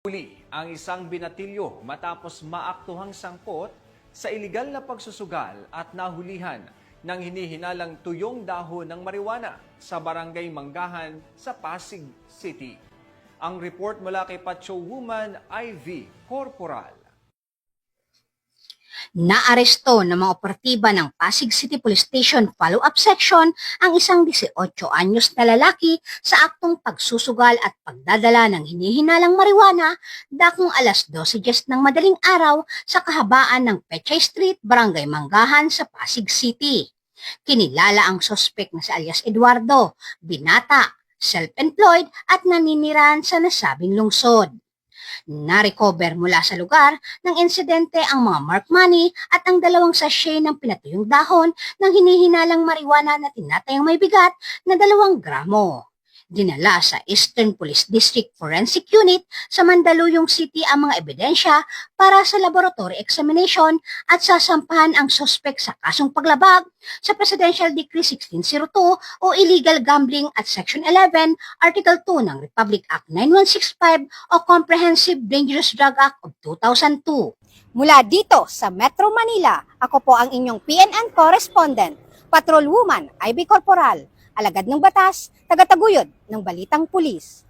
Huli ang isang binatilyo matapos maaktuhang sangkot sa iligal na pagsusugal at nahulihan ng hinihinalang tuyong dahon ng marijuana sa barangay Manggahan sa Pasig City. Ang report mula kay Pacho Woman IV Corporal. Naaresto ng mga operatiba ng Pasig City Police Station Follow-up Section ang isang 18 anyos na lalaki sa aktong pagsusugal at pagdadala ng hinihinalang marijuana dakong alas 12:10 ng madaling araw sa kahabaan ng Pechay Street, Barangay Manggahan sa Pasig City. Kinilala ang sospek na si alias Eduardo, binata, self-employed at naninirahan sa nasabing lungsod. Na-recover mula sa lugar ng insidente ang mga marked money at ang 2 sachet ng pinatuyong dahon ng hinihinalang marijuana na tinatayang may bigat na 2 gramo. Dinala sa Eastern Police District Forensic Unit sa Mandaluyong City ang mga ebidensya para sa laboratory examination at sasampahan ang sospek sa kasong paglabag sa Presidential Decree 1602 o Illegal Gambling at Section 11, Article 2 ng Republic Act 9165 o Comprehensive Dangerous Drug Act of 2002. Mula dito sa Metro Manila, ako po ang inyong PNN correspondent, Patrol Woman IV Corporal, alagad ng batas, tagataguyod ng balitang pulis.